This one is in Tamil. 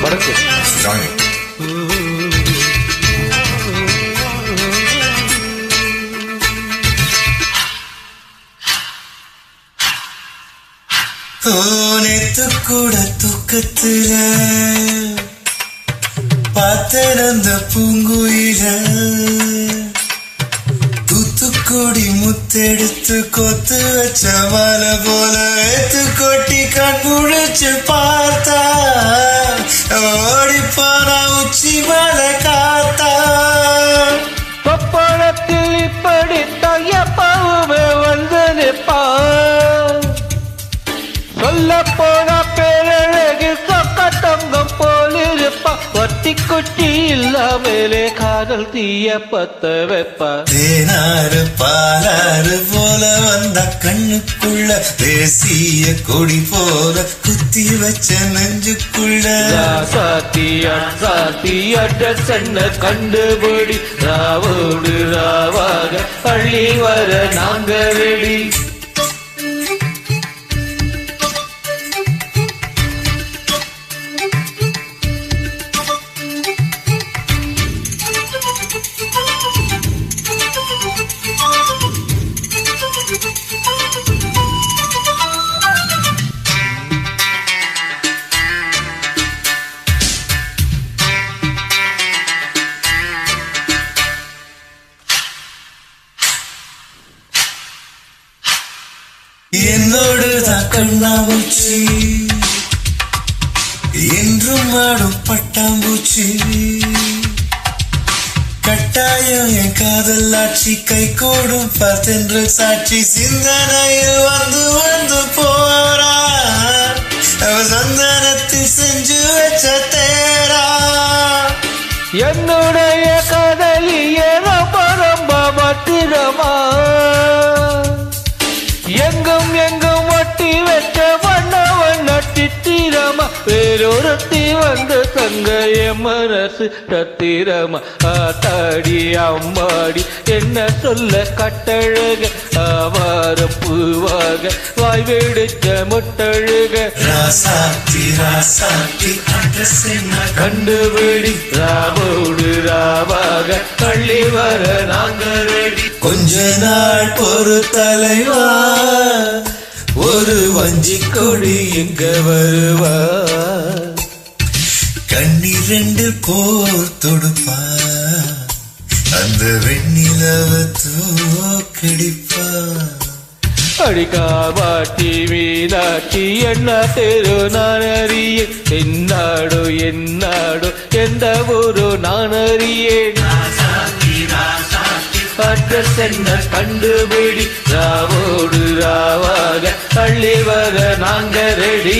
வடக்கு நேத்து கூட தூக்கத்துல பார்த்தந்த பூங்குயில தூத்துக்குடி முத்தெடுத்து கொத்து வச்ச மலை போல ஏத்து கொட்டி கண்முழிச்சு பார்த்தா ஓடி போனா உச்சி மலை காத்தா பப்பளத்தில் இப்படி தையப்பாவுமே வந்து நிற்பா சொல்ல போனா பேரழகு சொக்க தங்கம் போலிருப்பா வட்டி குட்டி இல்லாமலே காதல் தீய பத்த வைப்பா தேனாறு பாலாறு போல வந்த கண்ணுக்குள்ள தேசிய கொடி போல குத்தி வச்ச நெஞ்சுக்குள்ள சாத்தி அட்ரஸ் என்ன கண்டுபிடி ராவோடு ராவாக பள்ளி வர நாங்க ரெடி என்னோடு தான் கண்ணாமூச்சி என்றும் ஆடும் பட்டாம்பூச்சி கட்டாயம் என் காதல் ஆட்சி கை கூடும் பார்த்தென்று சாட்சி சிந்தனையில் வந்து வந்து போறா அவ சந்தனத்தில் செஞ்சு வச்ச தேரா என்னுடைய காதலியே ரொம்ப ரொம்ப பத்திரமா எங்கும் எங்கும் ஒட்டி வச்ச வண்ண வண்ண சித்திரமா வேறொருத்தி வந்து தங்க என் மனசு தத்திரமா ஆத்தாடி அம்மாடி என்ன சொல்ல கட்டழக ஆவாரம் பூவாக வாய் வெடிச்ச முட்டழுக ராசாத்தி அட்ரஸ் என்ன கண்டுபிடி ராவோடு ராவாக பள்ளி வர நாங்க ரெடி கொஞ்ச நாள் பொறு தலைவா ஒரு வஞ்சி கொடி எங்க வருவா கண்ணிரண்டு போர் தொடுப்பா அந்த வெண்ணிலவ தோக்கடிப்பா அடிக்காவாட்டி மீனாட்சி என்ன தெரு நான் அறிய என்னாடோ என்னாடோ எந்த ஊரு நான் அறியேன் அட்ரஸ் என்ன கண்டுபிடி ராவோடு ராவாக பள்ளி வர நாங்க ரெடி